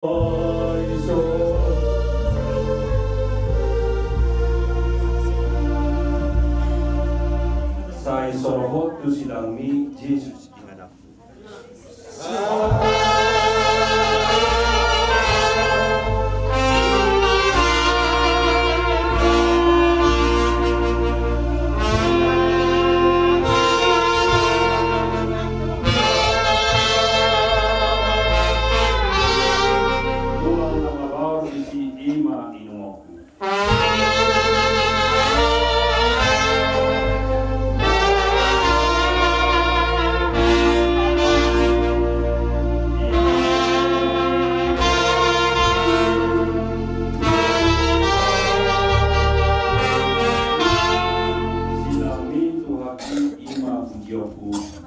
Sai sorohot tu sidang mi Yesus inganak.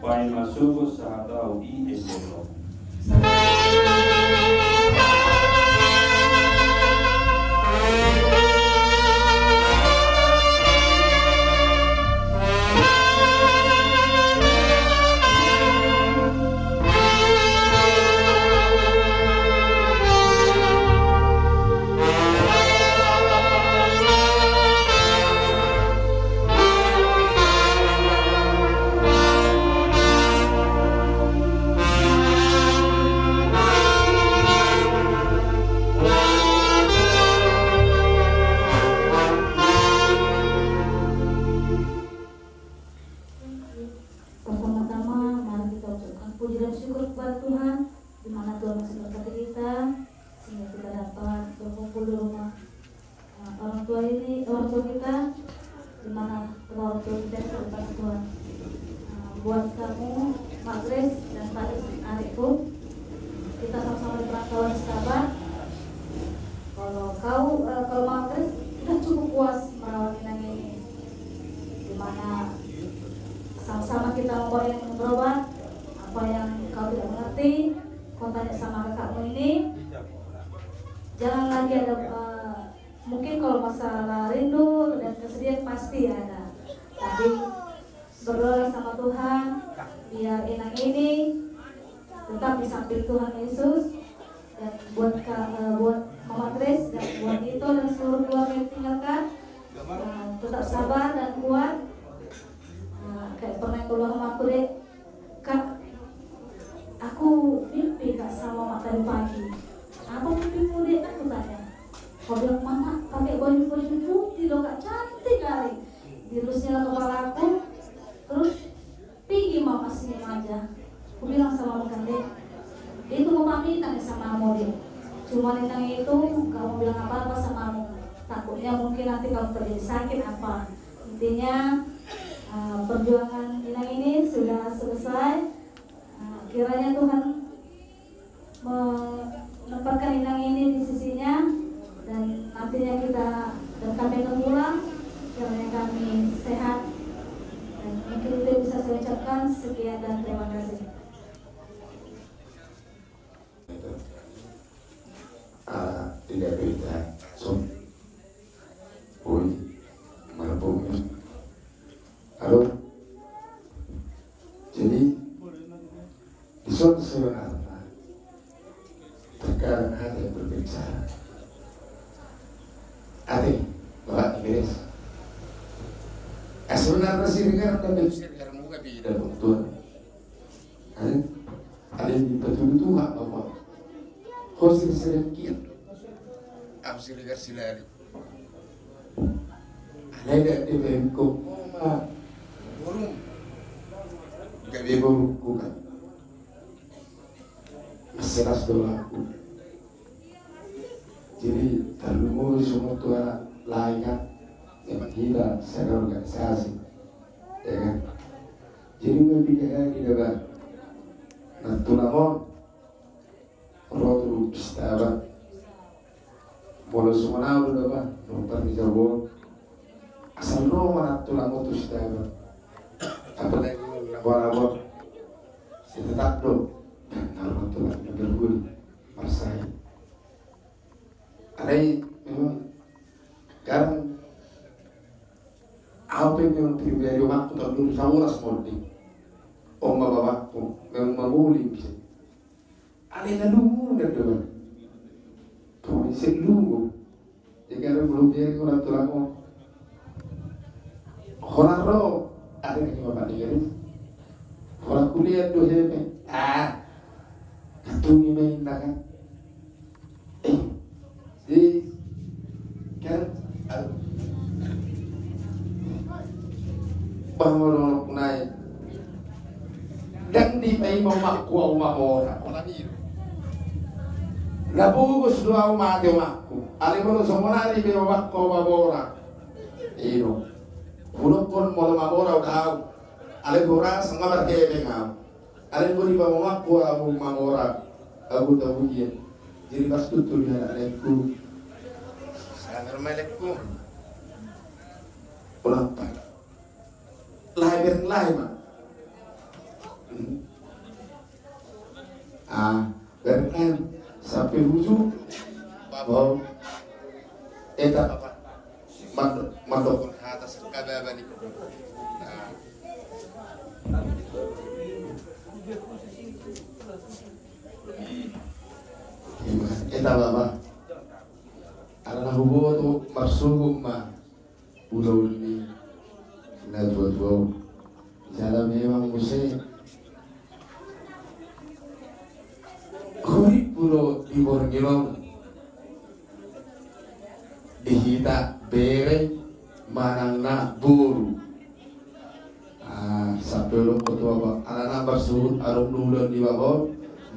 Pai masuk sa tao I Esono. Puji dan syukur kepada Tuhan, di mana Tuhan masih berkati kita sehingga kita dapat berkumpul di rumah orang tua kita, di mana orang tua kita kepada Tuhan. Buat kamu, Mak Grace dan Pak adikku, kita sama-sama di perantauan sahabat. Kalau Mak Grace, kita cukup puas merawat Inang ini, di mana sama-sama kita membawa yang berobat. Apa yang kau tidak mengerti, kau tanya sama kakakmu ini. Jangan lagi ada mungkin kalau masalah rindu dan kesedihan pasti ada. Tapi berdoa sama Tuhan biar Inang ini tetap di samping Tuhan Yesus, dan buat Mama Grace dan buat Dito dan seluruh keluarga yang tinggalkan, tetap sabar dan kuat. Kayak pernah yang keluar sama aku deh, Kak, aku mimpi Kak sama Mak tadi pagi. Apa mimpimu deh? Aku tanya. Kau bilang, Mama pakai baju putih loh Kak, cantik kali. Dilusnya kepala aku, terus pergi Mama senyum aja. Aku bilang sama Mak deh, itu mau pamitan sama kamu deh. Cuma tentang itu kamu bilang apa-apa sama kamu. Takutnya mungkin nanti kalau terjadi sakit apa. Intinya perjuangan Inang ini sudah selesai. Kiranya Tuhan menempatkan Inang ini di sisinya, dan nantinya kita dan kami akan pulang. Kiranya kami sehat, dan mungkin itu bisa saya ucapkan. Sekian dan terima kasih. Tidak berita som oi marapungnya. Halo, jadi di suatu saat terkadang ada yang berbicara, ada bahwa Inggris sebenarnya sih negara tapi negara muka beda dong Tuhan. Ada yang betul Tuhan bahwa harus sedikit harus negara silari ada di bengkok burung gabi burung bukan seras doaku. Jadi terlalu semua tua lainnya memang kita secara organisasi, ya kan? Jadi memikirkan di dalam nanti namun rotu istabat bolos semua nalu dapat nomor di jawab asal nomor tulang motor istabat apa lagi labor tetap dong. Kalau tulang bergul marsai, ada memang sekarang apa yang memang pribadi waktu terlalu sauras modi, bapak memang menguling, ada yang nunggu dan doa, selungo jadi ada belum biar orang tulang mo orang ro ada yang bapak dia orang kuliah do hepe katungi main kan jadi kan bahwa naik dan di pay mamakku au mamora orang ini nabugus do au mate makku ali mo so monari be mamakku mamora ino puno kon mo mamora kau ali gora sanga barke ngam ali mo di mamakku au mamora aku tahu dia jadi pas tutur dia alaiku sangar malaikum ulang pak lahir mah berkan sampai hujung bahwa eta apa mandok atas kababan itu eta baba adalah hubungan tu marsugum ma pulau ini na dua jalan memang musik Kuri pulo di Borneo dihita bere manangna buru sampai lo ketua bang anak bersud arum dulu di bawah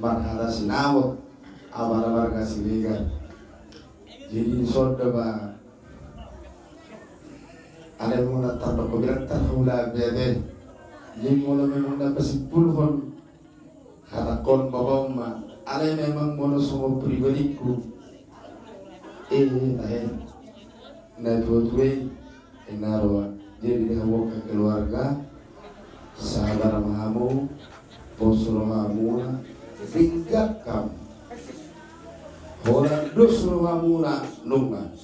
marhala sinawot amara marga siligan jadi sorda ba ada yang mau tambah kebirak terhula bede jadi mau memang dapat 10 kon kata kon bawang ma ada memang mono semua pribadiku na dua-dua enarwa jadi dia bawa ke keluarga sabar mahamu posro mahamuna tingkat kamu orang dosro mahamuna nunga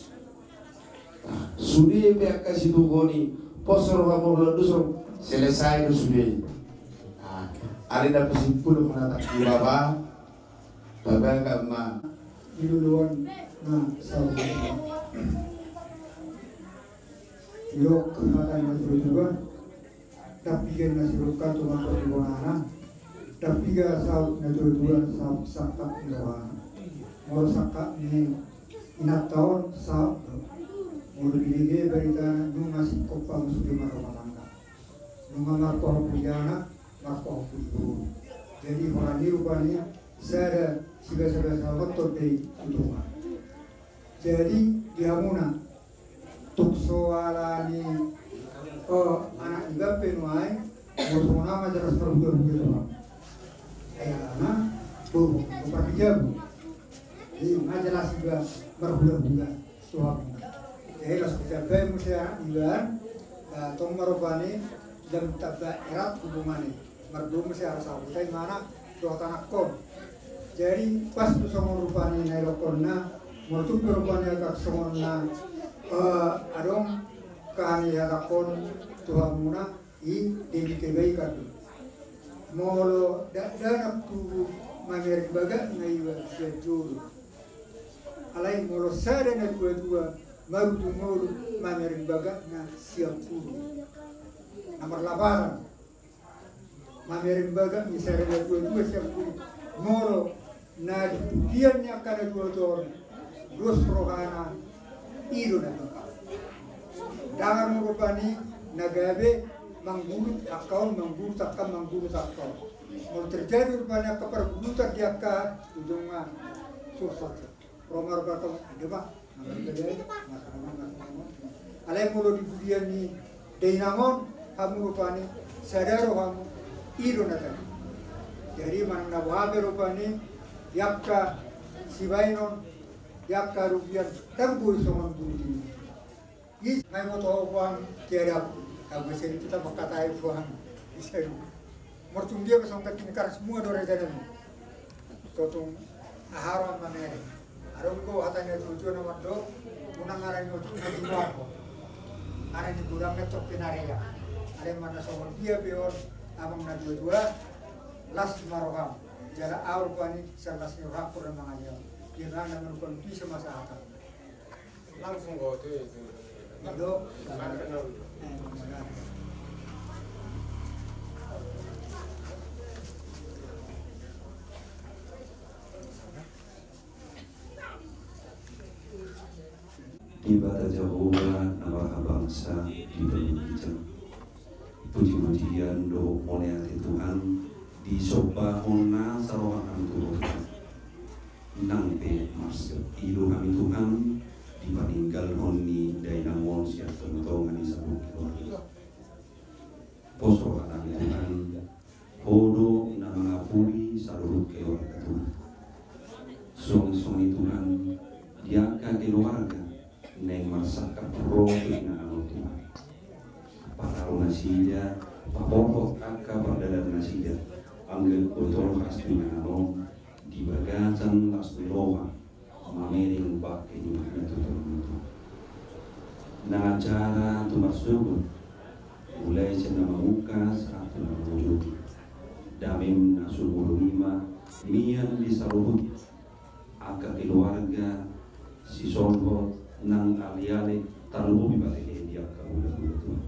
sudah pihak kasih tukoni posro mahamuna dosro selesai sudah ada dapat 10 kena tak kira Bapak kama iluluan na sabi ilok kemakan na juga dapigan na sirukan tumakot iwana dapiga saud na juga saud sakak iwana mau sakak ni inat tahun saud mau dilige berita nung masih kopang sudah marwalanga nung markoh pujana markoh puju jadi orang ini rupanya saya siga-siga sahabat terdiri untuk jadi dia muna tuk soalani anak juga penuai bersama majelis perbuatan begitu ayana tuh bukan jabu jadi majelis juga berbulan juga tuh jadi las kita musia juga tong marubani dan tabak erat hubungannya merdu musia harus tahu mana tuh tanah kon jadi pas bersama rupanya nailokonna mutu rupanya kak semona adong kami hakon Tuhan muna i dewi kebaikan molo dana tu mamerik baga ngaiwa sejuru alai molo sare na dua maru tu molo mamerik baga na siap puru nomor labaran mamerik baga misare na dua siap puru molo na diannya kada dua tahun dos rohana ido na dangan rupani nagabe manggurut akau manggurut akam mau terjadi rupanya keperburutan dia ka ujungnya susah romar batong dema alai mulo di budian ni deinamon kamu rupani sadaro kamu ido na jadi mana wabe rupani yakka sibainon yakka rupiah tangguh soman budi is mai moto uang tiada kalau bisa kita berkata uang bisa mertum dia bersama kita semua dore jalan totung aharon mana aron ko hatanya tujuan nomor 2 munangaran itu ngajimah ada di kurang netok pinarea ada mana soman dia beor amang na dua las maroham jala awal pani salas ni rapor na mga yaw kira naman konti sa masyarakat. Langsung go itu. Itu di bata Jehovah nama bangsa di berbicara puji-pujian do oleh hati Tuhan di sopa hona sarohan Tuhan nang pe mas ilu kami Tuhan dipaninggal honi dari namon siap tentongan di sabuk keluarga poso kami Tuhan hodo nama ngapuri saluruh keluarga Tuhan song-song Tuhan diangkat keluarga neng masyarakat pro dengan Tuhan para nasida pokok angka perdalam nasida anggel botol khas dengan nom di bagasan las beloha mamering pakai juga itu nah acara tu masuk mulai cina muka satu menuju damim nasubur lima mian di saluhut angka keluarga si songo nang aliale talubu bibalik dia kabul tu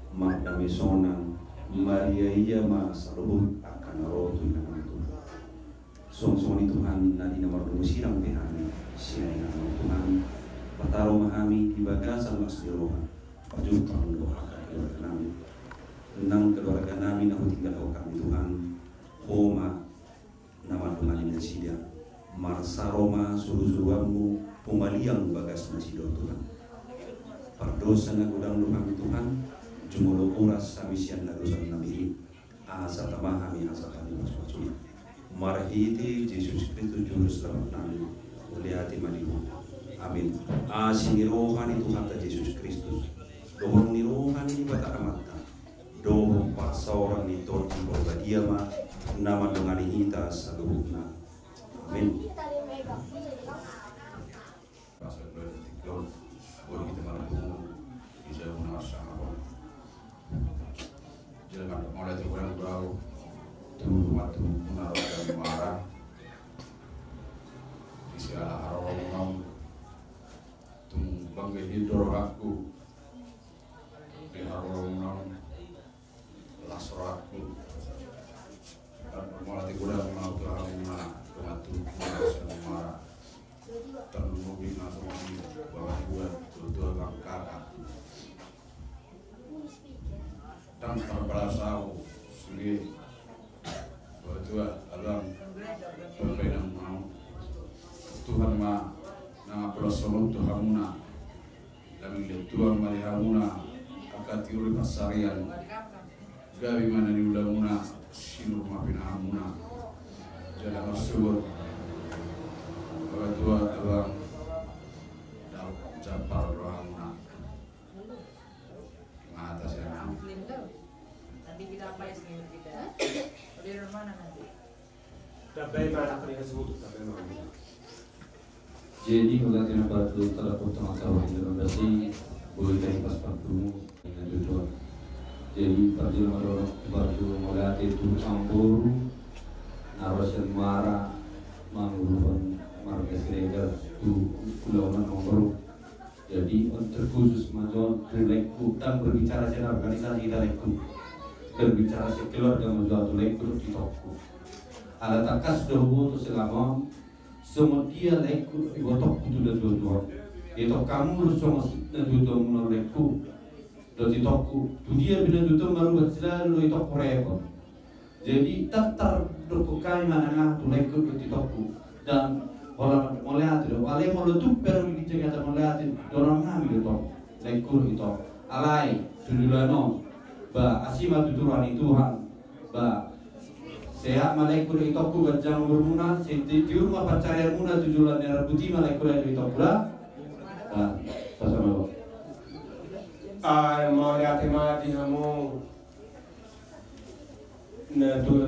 makna mesonang Maria iya mas saluhut akan rotu dengan itu song-song Tuhan nadi nomor dua sirang pihani siang Tuhan pataro mahami di bagasan mas diroha pajukan doa keluarga kami nang keluarga kami nahu tinggal kami Tuhan homa nama Tuhan yang sidia marsa Roma suruh-suruhanmu pemaliang bagas nasido Tuhan pardosa na gudang kami Tuhan jumolo uras samisian na dosa nabi asa tamahami asa kami masuk marhiti Yesus Kristus juru selamat kami oleh hati madimu amin asing rohani Tuhan ta Yesus Kristus dohong ni rohani bata amata dohong paksa orang ni torti borga dia ma nama dengan hita saluhna amin pasal bertiklon boleh kita malam bisa menasa apa jangan mulai terkurang berau tu waktu menaruh marah isi ala haram tung bangga hidur aku di haram lasraku dan mulai terkurang menaruh marah waktu menaruh marah terlebih masuk di bawah buat tutur kakak dan terberasau sulit berdua alam berbeda mau Tuhan ma nama pelasolong Tuhan muna kami lihat Tuhan malihamuna akati uri pasarian gawi mana ni ulamuna sinur mapina amuna jalan masyur berdua alam dal japar rohamuna atas yang nanti kita apa ya sendiri kita di mana nanti Dabei mana kali sebut dabei mana. Jadi kalau kita batu terlalu tengah-tengah dalam dasi boleh dari pas waktu dengan tujuan. Jadi perjalanan batu melatih itu campur narosan mara mangguruan marga Sregar itu ulama nomor. Jadi terkhusus majon lekku dan berbicara secara organisasi kita lekku berbicara sekeluarga majon lekku di toko. Ala takas dobo tu selama semua dia lekku ibotok itu dah dua itu kamu harus semua dah dua menolekku dari toko tu dia bila dua baru berselalu itu repot jadi tak terdokukai mana tu lekku di toko dan orang melihat itu wale meletup baru kita kata melihat orang ngambil itu lekku itu alai tudulano ba asima tuduran Tuhan ba sehat malaikur itu aku bajang bermuna di rumah pacarnya muna tujuan yang rebuti malaikur itu pula sama Mau lihat mati kamu na dua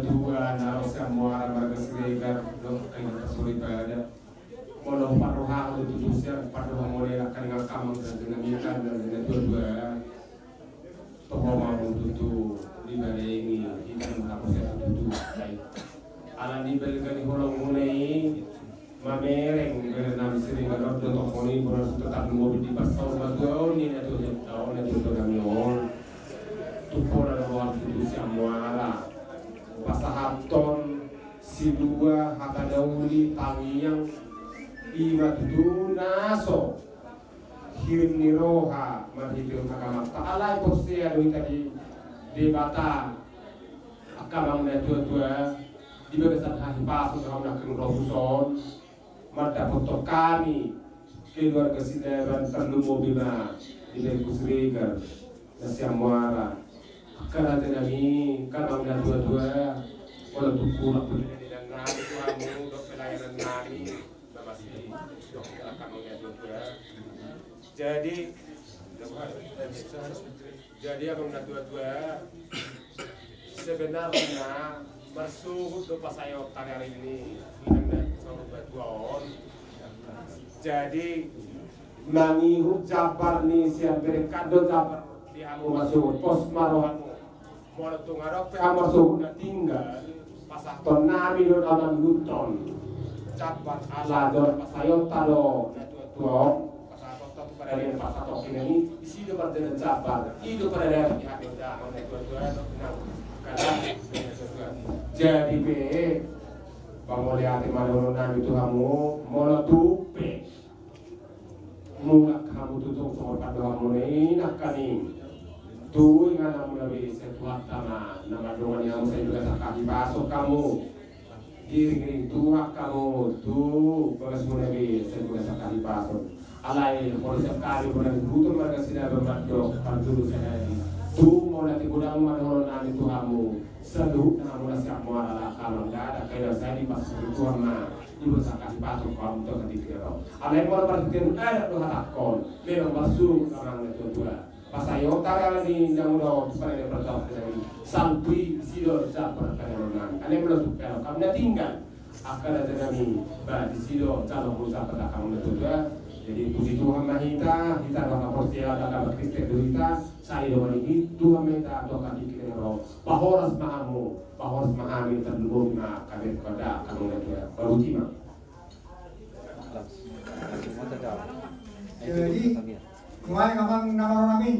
na semua orang berkesegar dong dengan kesulitan pada kalau paruha itu tujuan paruha mulai akan dengan kamu dan dengan ikan dan dengan dua tokoh itu di balik ini kita menghapuskan itu alam di balik holong mulai mamereng berenam sering ngadot do tokoni boros tetap mobil di pasau batuon ni na to kami on tupon ada luar itu siamuara pasahaton si dua hakadauli tangiang iba tunaso hirin niroha mahidul hakamak ta'ala posisi adu tadi debata akamang na tua di bagasan hahi pasu dalam nak kemudian mata foto kami keluarga sidaran perlu mobilnya di Kusrigar nasi amuara karena tenami kalau udah dua kalau tuku nak beli dan nami kamu dok pelayanan nami masih dok kamu udah dua jadi abang udah dua sebenarnya masuk do pasayo hari ini jadi mangirup jabar ni siap berkado jabar di amu masuk pos marohanmu mau tungarok pe masuk udah tinggal pasah ton nami don aman luton jabar ala don pasayo tado tuok pasah tok pada dia pasah tok ini isi do berjalan jabar itu pada dia di hati udah mau tua tenang kada jadi be Bang lihat mana itu kamu mau tupe mulak kamu tutup soal pada kamu ini nak kaning tu ingat kamu lebih setuat nama dongan yang saya juga sakit pasok kamu giring tuak kamu tu bagas mu lebih saya juga sakit pasok alai kalau sekali bulan butuh mereka sudah bermadok panjuru saya tu mau nanti gudang mana itu kamu seduh namun siap muara kalau enggak ada kayak saya di pas itu sama ibu saya kasih patok kamu tuh ketika itu alai mau perhatikan tuh hatakon memang masuk orang itu dua pas ayo tarik di namun supaya dia bertahan dari sampai sido capar kanan alai belum kalau kamu tinggal akan ada kami di sido calon berusaha pada kamu itu dua jadi puji Tuhan mahita kita akan percaya dalam Kristus kita saya doa ini Tuhan minta doa kami kita roh pahoras mahamin terlalu lima kami kepada kamu itu baru lima jadi kemarin kamang nama orang ini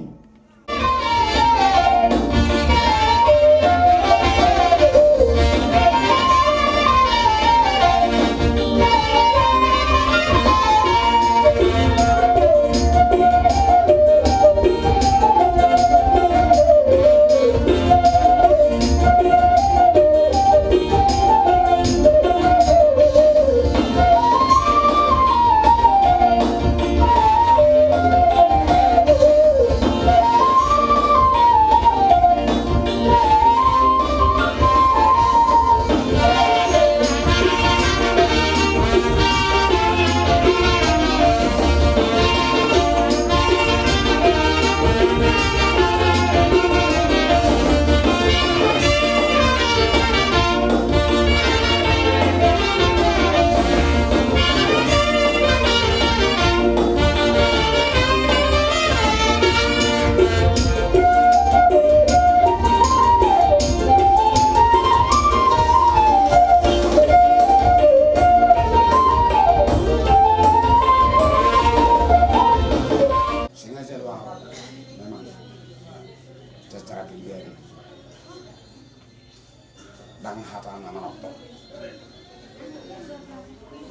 dan hatan anak tok.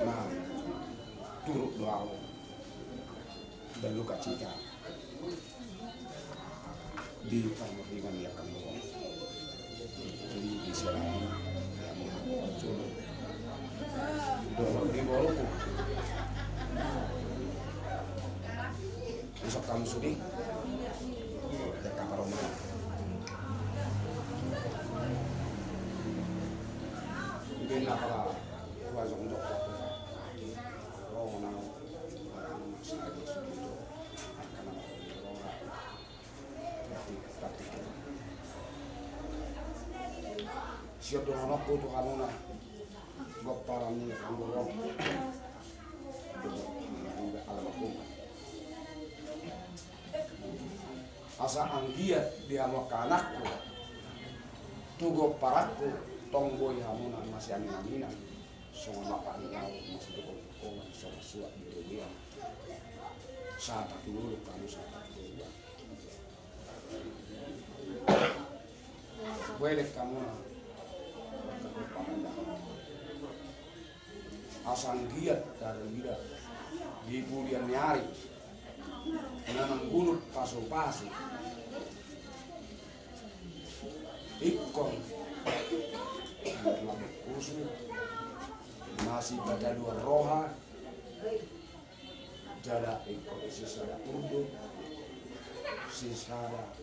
Nah, turut doa dan luka cita di pernikahan yang kamu jadi di sana yang muncul doa di bawahku besok kamu sudi ke kamar rumah mungkin apa wajong dok oh nang masih ada sudi karena siap dengan aku tuh kamu nah gok parani kamu gok alam aku asa anggiat dia mau ke anakku tuh gok parakku tongboy hamu nah masih angin-anginan semua bapak ini masih cukup koman sama suat di dia saat aku dulu kamu saat aku dulu boleh kamu asal giat dari dia di budian nyari menanam gulut pasu-pasu ikon labek kusu masih pada luar roha jada ikon sisada urdu sisada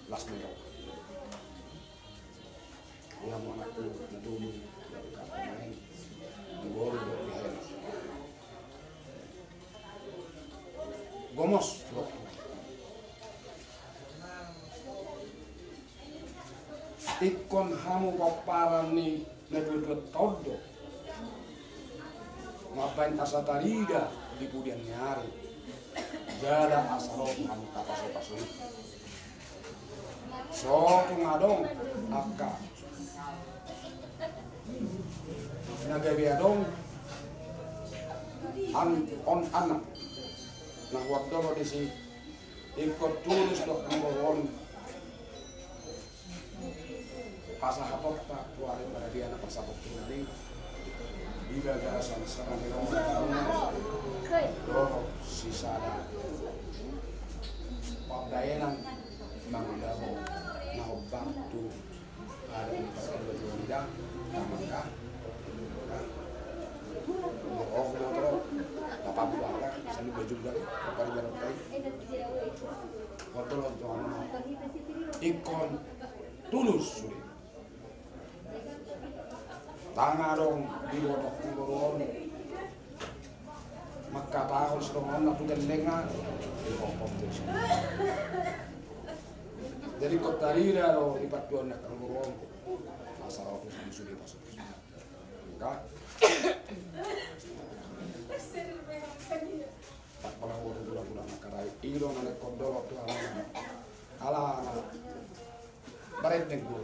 las merah yang mengaku dulu dari kampung di bawah dari hal gomos ikon hamu paparan ni nedut todo ngapain asatarida di pudian nyari jada asal hamu kapaso-paso so ngadong akka nagabi adong on anak nah waktu lo disi ikut tulus dok ngomong pasah hapok tak tuari pada dia anak pasapok ini bila garasan serang roh sisada pabdayenan mangdaho naho bantu ada di pasal dua bidang namanya oh motor apa buah sani baju dari pada barang tay waktu lo jangan ikon tulus sudah tangan dong di botok ngorong maka tahun sedang nak putar lengan di kompom terus jadi kota rira lo di patuan nak ngorong asal aku sudah pasuk enggak tak pernah waktu bulan-bulan makarai ilo nane kodo waktu ala baret nego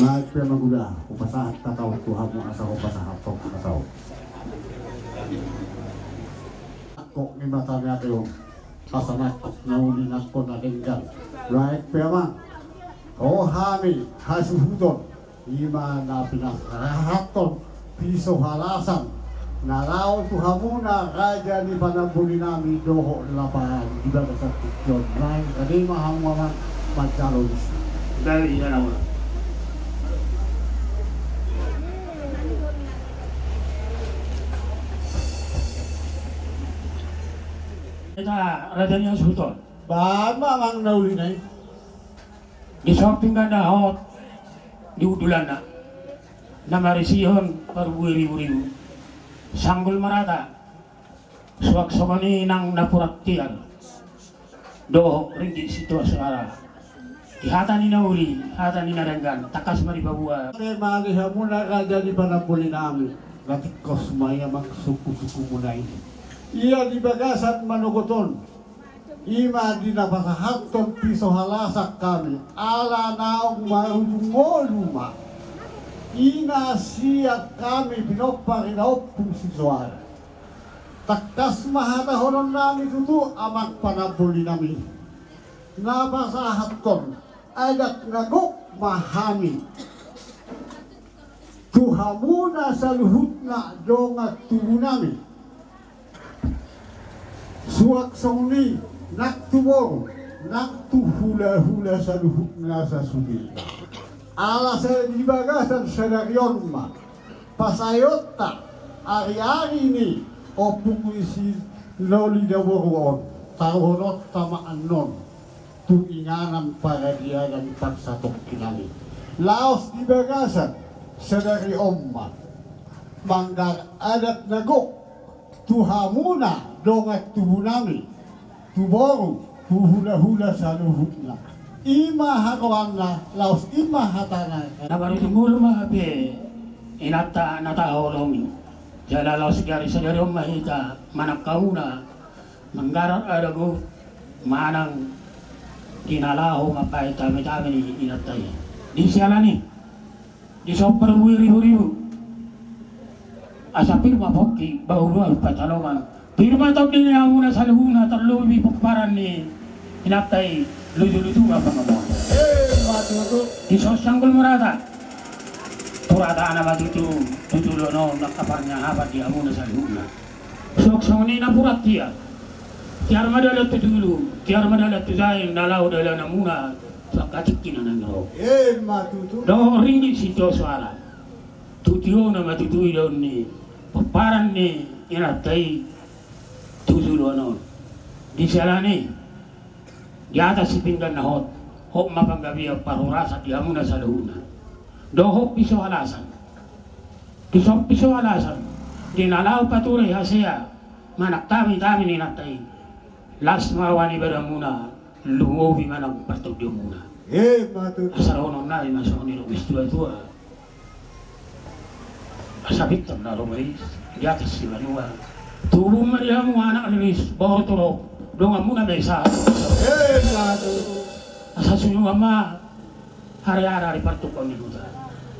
Lahat pa maguda, upasahat tataw, Tuhan mo asa upasahat to tataw. Ako ni mata niya kayo, kasanat na ulinas ko na linggan. Lahat pa ma, hami, hasuhudon, ima na pinasarahaton, piso halasan, naraw Tuhan mo na raja ni panambuli namin doho lapan, iba ka sa tikyon, lahat kanima hangwaman magkalonis. Dahil yan ako. Kita radanya sultan. Bama mang nauli na eh. Di shopping ka na hot. Di udulan na. Namarisihon paruwiri-wiriw. Sanggol marata. Suwak-sukani ng napuraktian. Do ringgit situasi ara. Ihatan ni nauli, hatan ni naranggan. Takas maribabua. Maliha muna ka dyan ipanapuli namin. Bakit ko sumaya magsuku-suku muna ini. Iya dibagasan manuguton. Ima di napasahaton piso halasak kami. Ala naong marunungoluma. Ina siya kami pinopakinaopong si Suara. Takas mahatahonon namin tutu amak panapuli namin. Napasahaton adak nagok mahami. Tuhamuna sa luhut na dongat tubo namin. Suwak songni nak tubor nak tu hula-hula sa luhut na sa sugi. Ala sa dibagasan sa daryon ma. Pasayot ta ari-ari ni opung isi loli dawaron. Tahonot tamaan non. Tuinganan para dia dan paksatok kinani. Laos dibagasan sa dari omma. Manggar adat nagok. Tuhamuna dongat tubuh nami. Tuboru hula-hula sa luhut na. Ima hakawan na laos ima hatana. Nabarutungul mahape inata nataholomi. Jala laos gari sa dari omma hita manakauna. Manggarat adago manang kinalaho mapai tami-tami ni inatai. Di sialani. Di sopper wiri-wiriu. Asa firma pokki bahwa pataloman. Firma tau din yang muna sa luhuna terlubi pagparan ni inatai luju-luju apa ngomong. Di sanggol marata. Turata ana matutu tutulono nakaparnya apa dia muna sa luhuna. Sok-sok ni napurat dia. Tiar madalat tutulu, tiar madalat tuzain nalau dalam namuna sa katikin na ngro. Matutu. Do ringgit sito suara. Tutio na matutui daun ni paparan ni inatai tutulono. Di salani di atas si pinggan na hot mapanggabi ang parurasa di amuna sa luhuna. Do hop piso alasan. Piso alasan. Di nalau patuloy hasya manak tami ni natai. Las marwani beramuna luovi manang partugyo muna. Matutu. Asarono na masuk ni lubis tua. Asabit na lumais di atas si Manua. Tubuh mariamu anak nulis bawa turok dongan muna besa. Asa sunyu ama hari-hari partukon ni muda.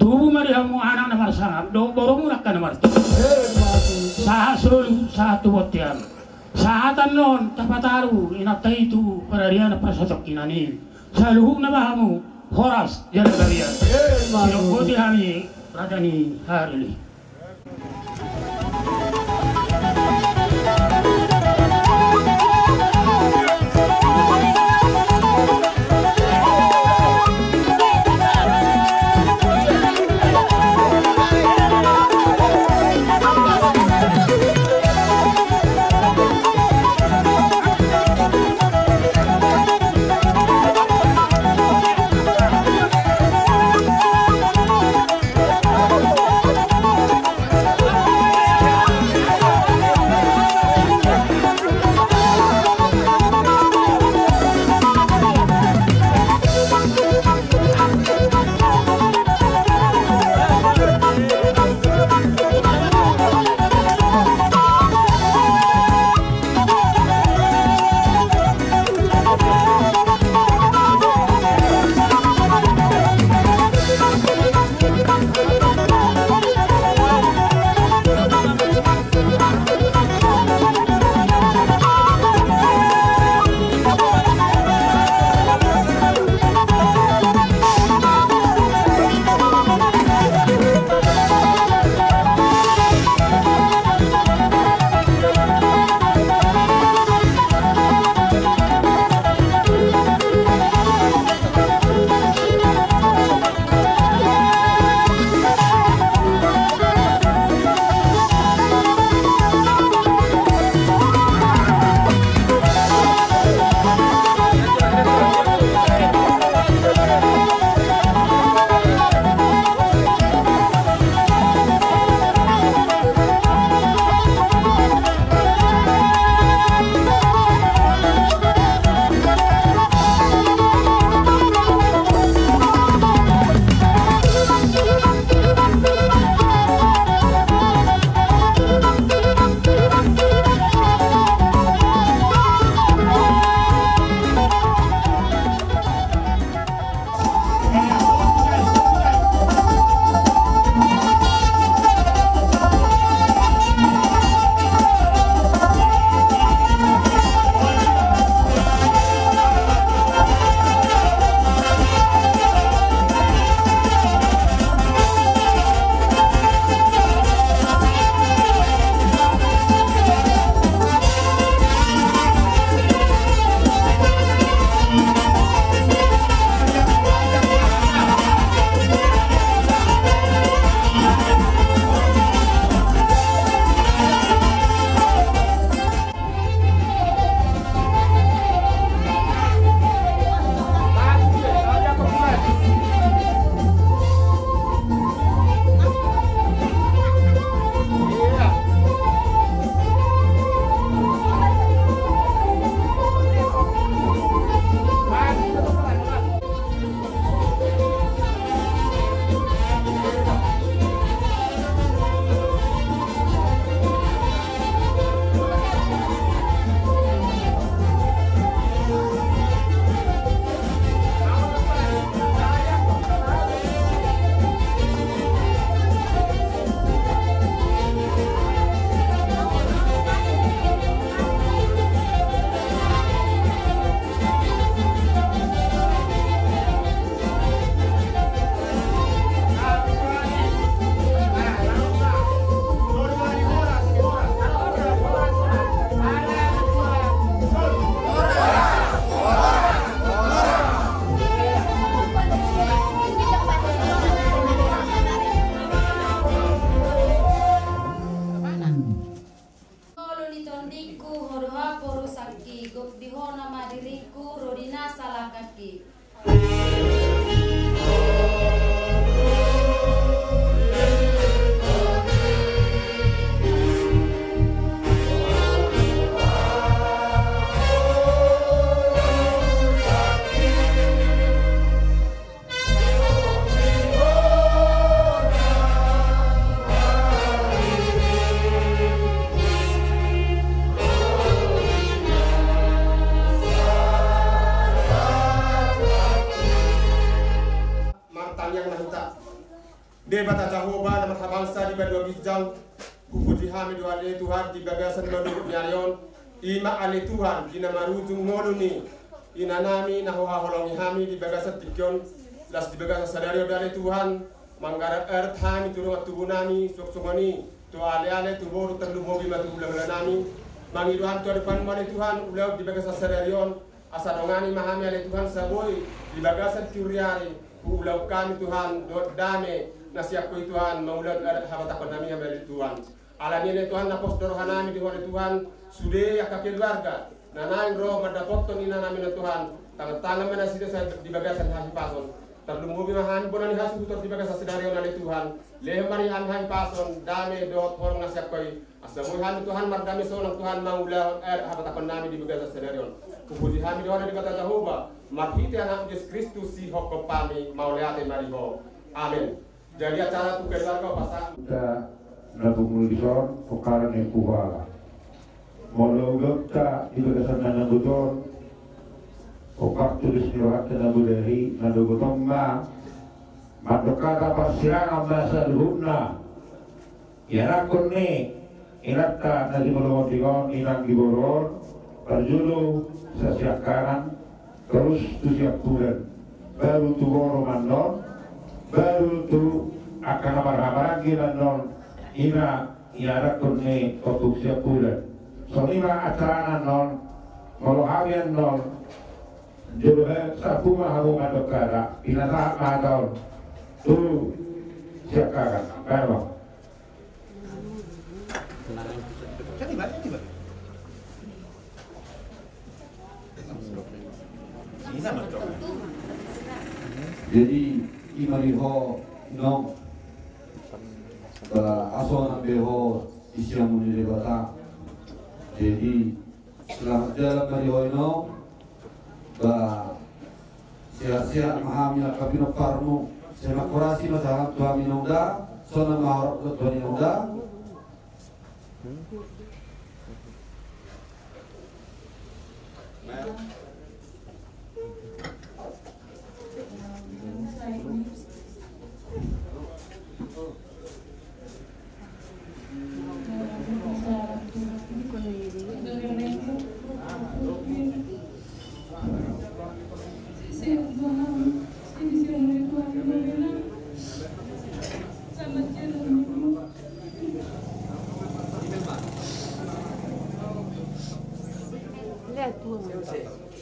Tubuh mariamu anak namar sangap dong borong muna kan namar. Sah sulu satu botian. Sahatan non tapataru inatai itu perarian pasosok kinani. Saluhung na bahamu horas jalan kalian. Sinokoti kami radani hari. pertanian mahita. Debata Jehovah nama bangsa di bawah bijang. Kupuji hami doa Tuhan di bagasan menurut nyarion. Ima ali Tuhan di nama rujung moluni. Ina nami nahuha holongi hami di bagasan tikyon. Las di bagasan sadario dari Tuhan. Manggarat earth hami turun tubuh nami sok-sokoni. Tu ale-ale tu boru terlumobi matu ulang-ulang nami. Mangi Tuhan tu depan mana Tuhan ulang di bagasan sadarion. Asa dongani mahami ale Tuhan saboy di bagasan curiari. Ulang kami Tuhan dot dame nasiap ko Tuhan maulan earth habatakon nami amel Tuhan. Alami Tuhan napos dorohan nami di hore Tuhan sude yakak keluarga. Nanain roh madapoton ina nami na Tuhan. Tangan-tangan mana sida di bagasan haji pason. Terlumubi mahani bonan hasu putar di bagasan sedarion nali Tuhan. Lehmari haji pason dame dot horong nasiap koi. Asamoy hani Tuhan mardami sonang Tuhan maulan earth habatakon nami di bagasan sedarion. Kupuji hami doa di kata Jehovah. Maghiti anak Yesus Kristus si hokko pami mauleate mariho. Amin. Jadi acara tu keluarga pasal kita nabung lison pokaran yang kuala. Molo gota di bagasan nana gutor. Okak tulis nirohat kena budari nado gotong ma. Madokata pasiran amasa duhuna. Yarakon ni inata nasi molongotikon inang giboron. Perjulu sesiak kanan terus tu siap bulan. Baru tu goro mandon. Baru tu akan abar-abar lagi non ina iarakon ni untuk siap bulan. Soalnya acara non kalau harian non jadi satu mahamu madokara ina saat madon tu siap kagan berapa? Jadi imariho no asona beho isiam menjadi bata. Jadi setelah dalam mariho no sia-sia mahamnya kabino farmu semakorasi masalah tuami nongda sona mahorok tuani nongda.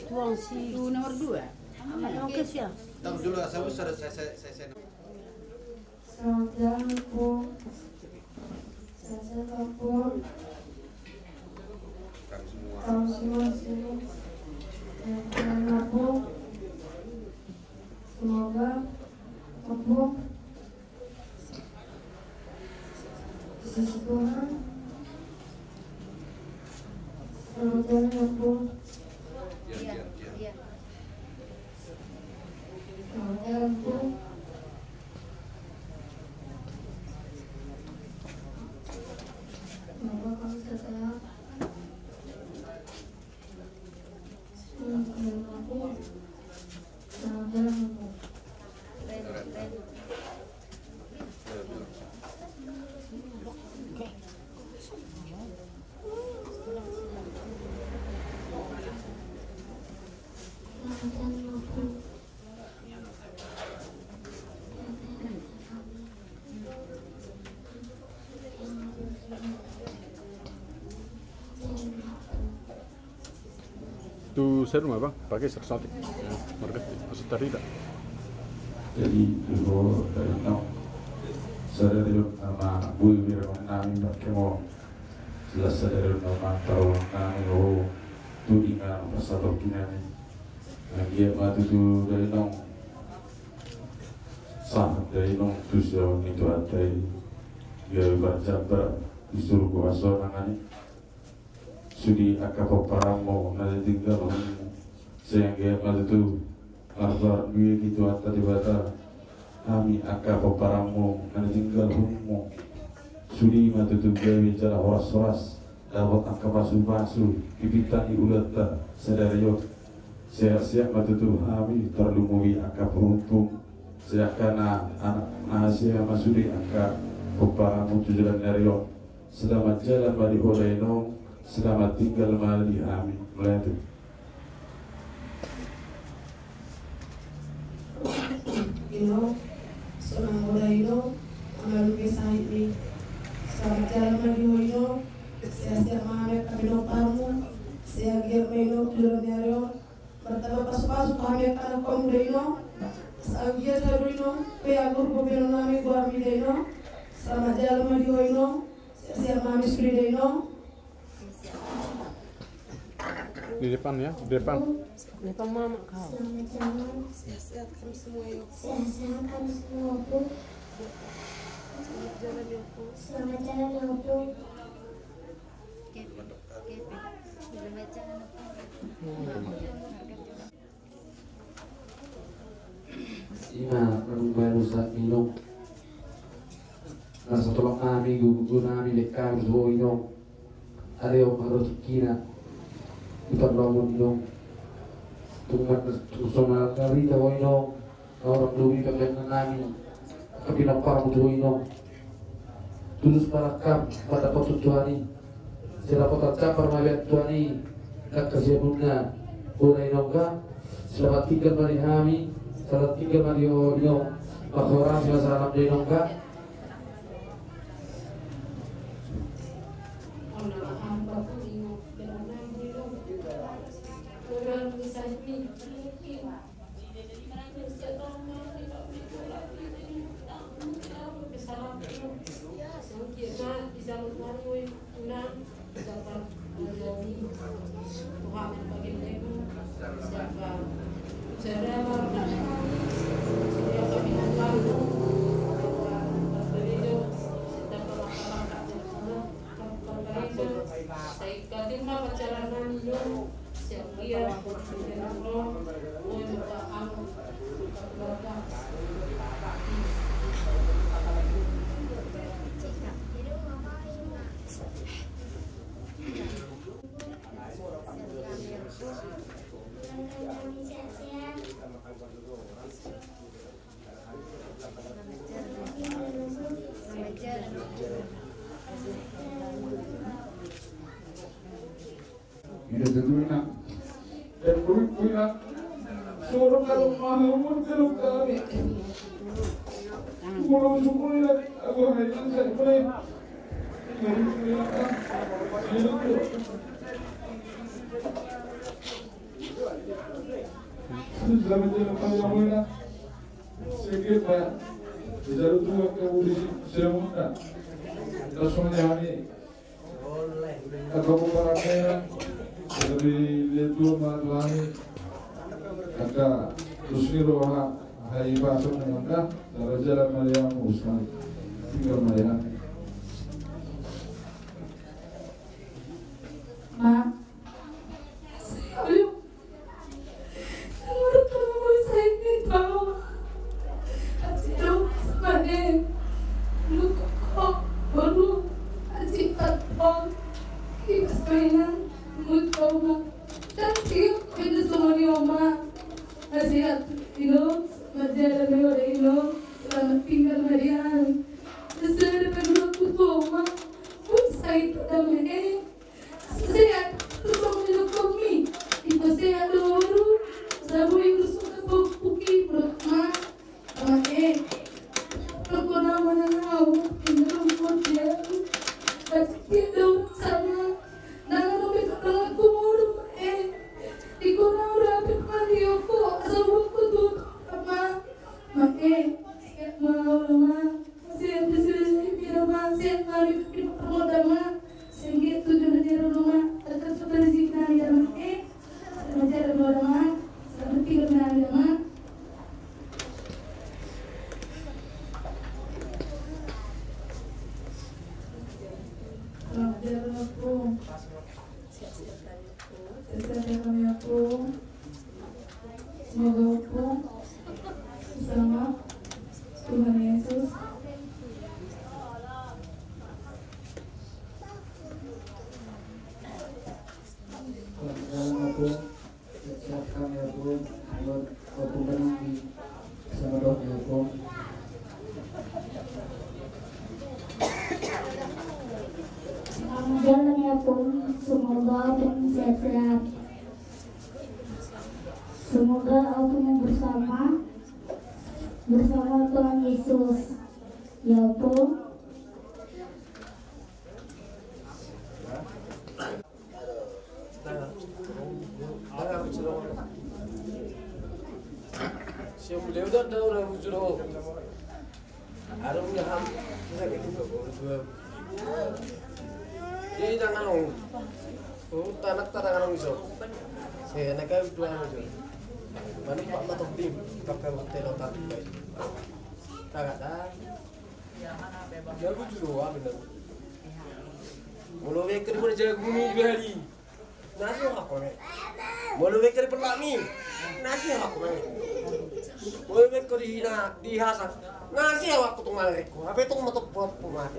Tuang nomor 2. Oke siap. Tunggu dulu, saya. Selamat jalan Bu. Saya Bu. Kami semua sini. Dan Bu. Semoga Bu sisi Tuhan. Selamat jalan Bu. Selamat jalan Bu. Semoga kami sehat. Selamat jalan Bu. Selamat jalan Bu. Itu saya rumah bang, pakai sersatik, market, maksud tadi tak? Jadi itu dari no, saya dari nama bui biar nami pakai mau jelas saya dari nama tahu nami oh tu ingat pasal begini, dia matu tu dari no, sah dari no tu jauh itu ada dia baca disuruh kuasa nangani. Sudi akap paramo nade tinggal sehingga pada tu arbar duit gitu atas di bata kami akap paramo nade tinggal humo sudi matu tu gawe bicara horas-horas dapat akap pasu-pasu pipitani ulata sadario siap-siap matu tu kami terlumui akap beruntung Silakan anak Nahasia Masudi angka Upah Mutujulan Narion. Selamat jalan Mali Horaino, selamat tinggal Mali Amin. Melanjut. Ino, Sonang Horaino, Amalu Besahit ni. Selamat jalan Mali Horaino, saya Mahamed Kabino Parmu, saya Germaino Tujulan Narion. Pertama pasu-pasu kami akan komudino. Sagia Sabrino, Pea Guru Beno Nami Guami Deno, Selamat Jalan Madioino, Siap Mami Sudino. Di depan ya, di depan. Depan mama kau. Selamat jalan. Sehat-sehat kami semua yuk. Sehat-sehat kami semua yuk. Selamat jalan yuk. Selamat jalan yuk. Selamat jalan. Ina baru saat minum. Nasa tolong nami gugu nami lekam zo inong. Adeo harus kina. Kita bangun inong. Tumat tusona kali tawo inong. Orang dulu kami nami. Kami lapar mutu inong. Tulus parakam pada potut tuani. Sila potat capar mabet tuani. Kakasih bunga. Una inong ka. Selamat tinggal mari kami. Selamat tinggal Mario Ino Makhoran salam di Nongka. Ini tentunya dan punya suruh kalau mahal kalau kami mulai sukunya aku hanya saya mulai selamat jalan Pak Mulana sedikit Pak jalur dua ke Semuda langsung hari aku berapa dari letu matulani ada Rusmiro Hai Pasok Nanda dari Jalan Mariam Usman tinggal Mariam. Ma, ayo, menurut kamu saya ini tahu, asyik sebagai lu kok baru asyik atau kita sebenarnya Mutoma, cantik itu semua ni oma, nasihat ino, majalah ino, selamat tinggal Marian. Sesuai dengan aku oma, pun saya tidak mengenai, saya bersama dengan kami, itu saya dulu, sabu yang bersama buki berkah, aku nama nau, tinggal rumah dia, tapi dulu sama. Nang nabi katang aku mulu iko na rapi pali ako asawa ko to apa siap mau ma siap siap ma siap mari pinapamo dama sehingga tujuh dari rumah tetap seperti zikna ya ma menjadi dama seperti benar ya ma Sesuai kami aku, semoga aku bersama Tuhan Yesus. Dalam aku, setiap kami aku, buat aku berhenti sama doa aku. Semoga Abang sehat-sehat. Semoga Abang bersama Tuhan Yesus. Ya Bu. Siapa beliau dah orang Juro. Ada punya ham, kita gitu berdua. Ini tangan long, tanak tangan long iso. Saya nak kau dua aja. Mana pak matok tim, tak kau telur tak baik. Tak ada. Jago Juro apa benar? Mulu beker pun jago ni beri. Nasi apa ni? Mulu beker pelami. Nasi apa ni? Mulu beker dihasak. Nasi apa tu malaiku? Apa itu matok buat pumat?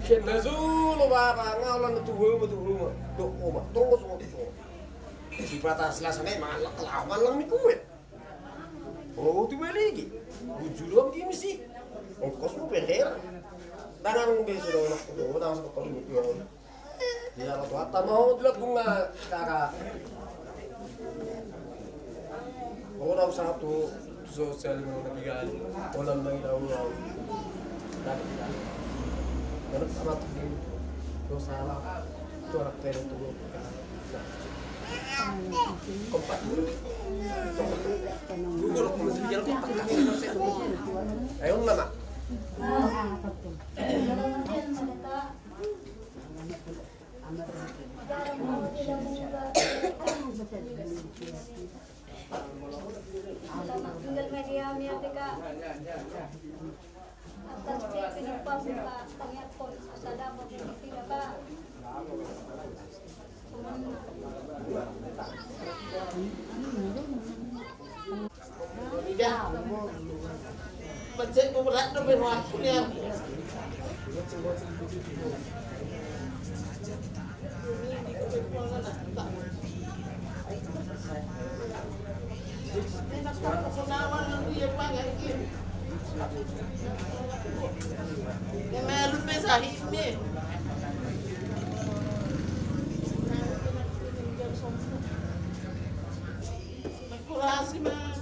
Kena zulu bapa ngawan betul betul dok obat tunggu semua. Si batas selasane malah kelawan lang ni kuat. Oh tu lagi. Bujulom di misi. Ongkos mo perder. Tangan mo beso daw nak ko, tangan sa pagkalimot yun. Di na matwata mo, dilap bunga kaka. O daw sa to social mo nabigal. Walang nang ilaw-ilaw. Dapat ka. Dapat sama to. To salah. To anak tayo to. Kompak. Gugur ko masih jalan kompak. Ayo nama. Tinggal media tika. Atas pinapa buka tangiat pon asada mo tidak ka. Tidak. Pencet berat tu berat punya. Melu pesahih ni. Kurasi mah.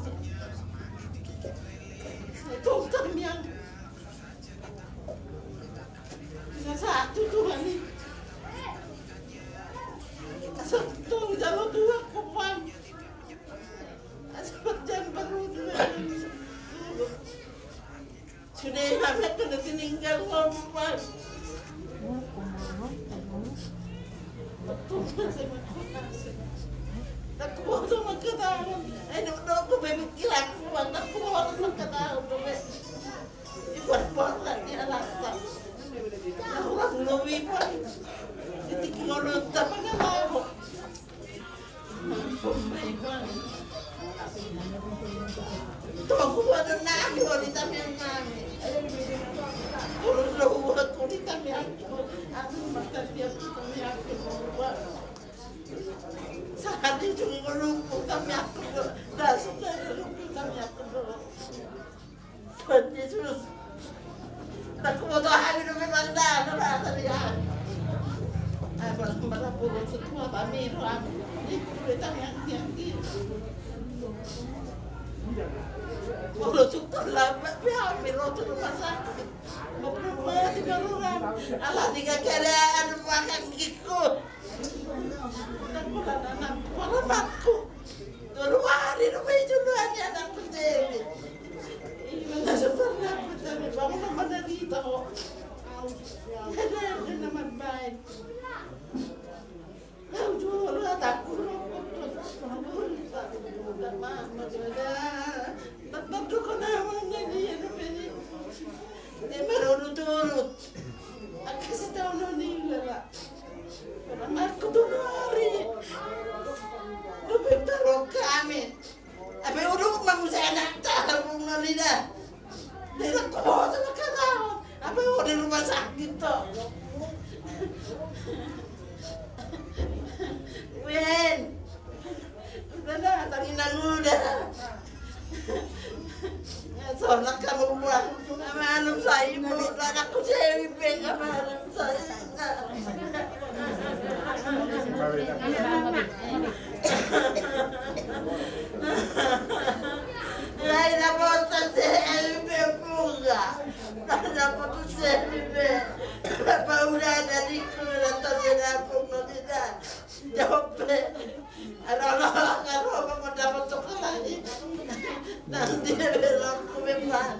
Itu yang satu Tuhan ini. Satu jalan dua kuman. Jam baru sudah sampai kena tinggal kuman. Aku mau sama ketahuan. Aku berpikiran kuman. Aku mau sama ketahuan. Ibu-ibu lagi alasan. Orang lebih pun. Jadi kalau tak pakai lagu. Itu aku buat nasi kalau ditambah nasi. Urus buat aku ditambah aku. Aku makan dia ditambah aku. Saat itu ngelumpuk tambah aku. Dah sudah ngelumpuk tambah aku. Tuhan Yesus. Aku mau hari itu memang dah rasa dia. Apa mana puluh setua kami ruang itu yang puluh setua lah kami rotu rumah sakit. Mau mati baruran. Allah tiga keadaan makan giku. Dan bukan anak anakku. Dulu hari rumah itu hanya anak sendiri. Ini sebenarnya betul bangun mana kita kok. Ada nama baik. Kau jual takut Bapak tu kenapa dia ni? Dia merurut-urut. Aku kasih tahu noni lah. Orang aku tu hari. Tu betul kami. Apa urut manusia nak tahu noni dah. Dia nak kau sama kau. Apa di rumah sakit tu? Wen, udah dah, tadi lalu dah. Soalnya kamu buat amanum saya ibu, anakku Sewi Beng amanum saya. Lain apa tak Sewi Beng juga, tak apa tu Sewi Beng. Apa udah ada di kulit tak ada pun tidak jawab. Anak-anak kalau mau dapat coklat lagi, nanti belok ke depan.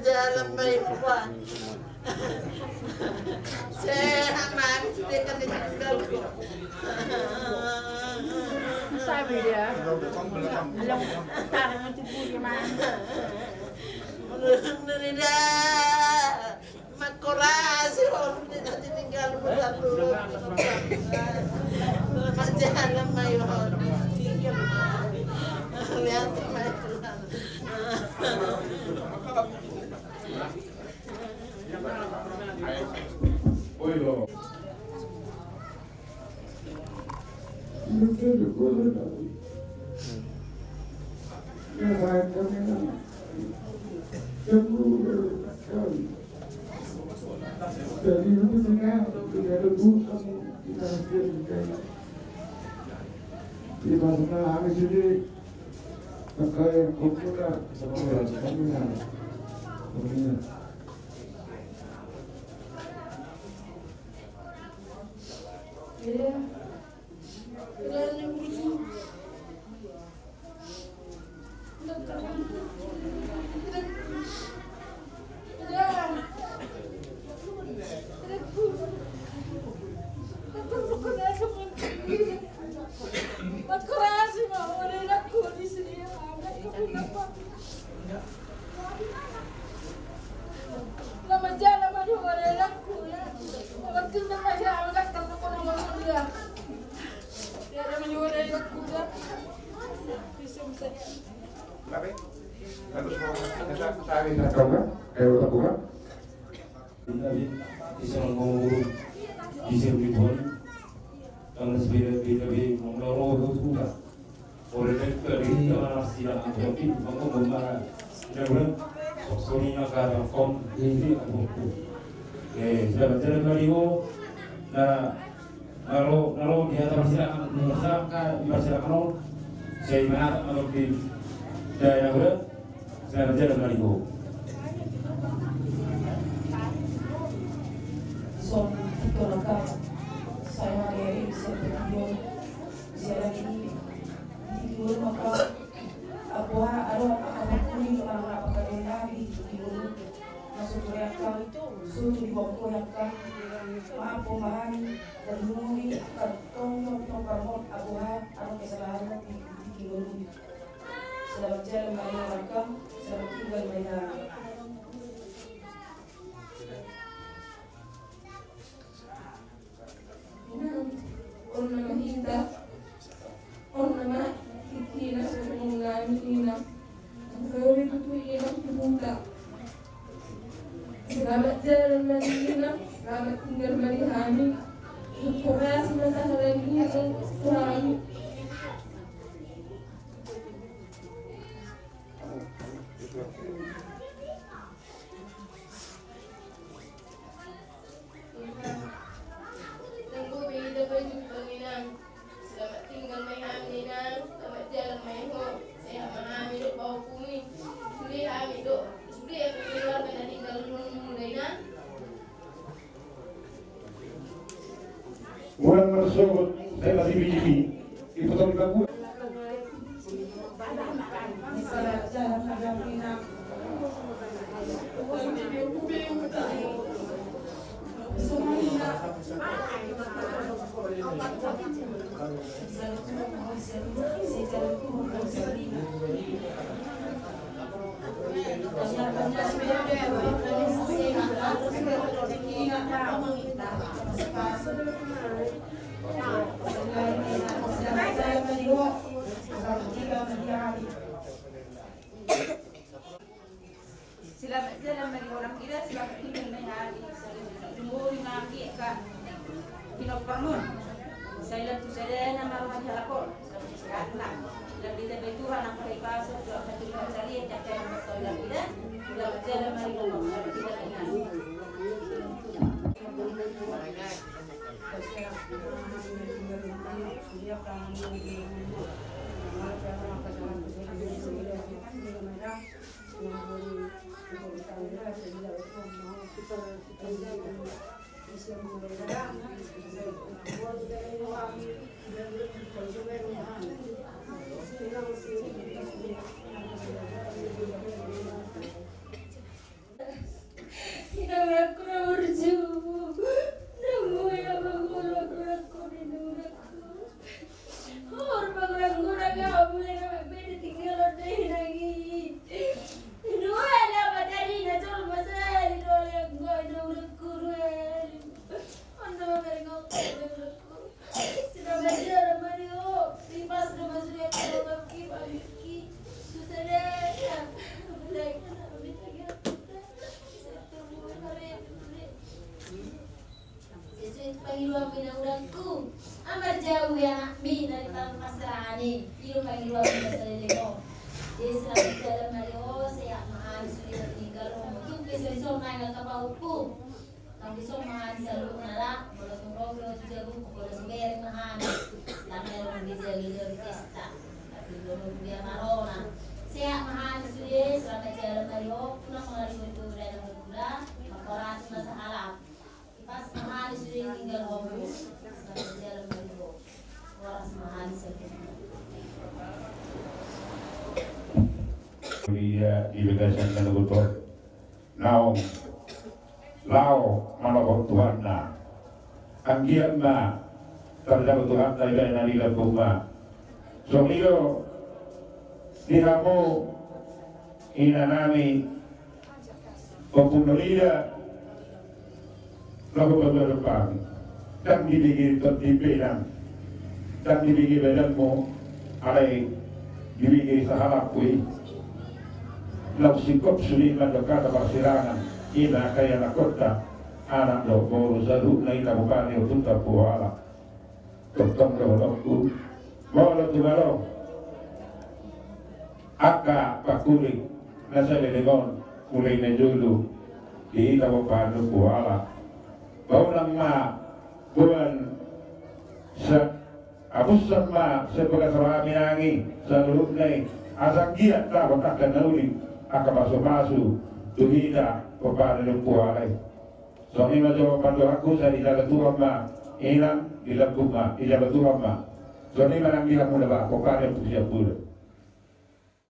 Jalan baik-baik. Saya manis dekat di tinggalku. Sabi dia. Alam parang tipu gimana? Nurida. Makorasi orang tidak tinggal bukan dulu. Jalan mayor tinggal. Lihat mayor. Jadi itu sehingga tidak ada bukan kita harus di mana kami sendiri pakai komputer peminat. Kalau di atas masyarakat saya ingat kalau di daerah berat saya kerja dengan itu. So itu langkah saya dari sebelum saya lagi di luar maka apa ada apa kuning orang apa kerja di luar masuk mereka sudah dibawa mereka maaf pemahaman dan mungkin kartong permot abuah atau kesalahan di luar selamat jalan mereka selamat tinggal mereka. On nama kita, on nama kita mengenai kita, kalau itu kita kita. Selamat jalan Madinah, selamat tinggal Madinah. Keras masalah ini selalu. Tunggu beda baju penginang. Selamat tinggal Madinah, selamat jalan Madinah. Saya memahami hidup bau bumi. Sudah kami hidup. Sudah aku keluar dan tinggal Madinah. Bulan tersebut saya masih BGP itu tahun ke-10. Selamat jalan bagi orang kita, selamat tinggal di hari. Tunggu nanti kak Pinoparmun. Saya lalu saya nama rumah halakor. Selamat Lebih dari Tuhan yang beripasok, doa Tuhan sekalian cakap yang betul dan tidak. Sudah berjalan mari kita tidak ingat. Panggiluan pinang-urangku amar jauh ya nakmi dari tanah pasrani iyo panggiluan pinang-salilimo jadi selamat dalam Mario saya mahal sudah tinggal untuk besok naik ke pauku tapi besok mahal selalu nala boleh tunggu jago boleh sembari mahal lama yang bisa lihat pesta tapi belum dia marona saya mahal sudah selamat dalam Mario pulang mengalami berbulan berbulan makoran masalah pas mahal sudah tinggal hobi sampai jalan baru waras mahal sebenarnya. Dia di bagasan dan betul. Now, lao mana Tuhan na. Anggian na terhadap Tuhan na ilan na nila kuma. So iyo di kamu inanami pembunuhnya lagu berdepan dan dibigi tertipinan dan dibigi badanmu alai dibigi sahalakui lagu sikap sulit mendekat persirangan ina kaya nakota anak lo baru sadu na ina bukani untuk terpuala tetap lolokku bawa tu balo aka pakuli nasa lelegon mulai na julu di ina bukani puala bau nama bukan abus sama sebagai seorang minangi seluruh nai asal giat tak bertakkan nauli akan masuk tuhida kepada lupualai soalnya jawaban doaku saya tidak ketua ma inang tidak kuma tidak ketua ma soalnya menang dia muda bak kepada untuk siap pula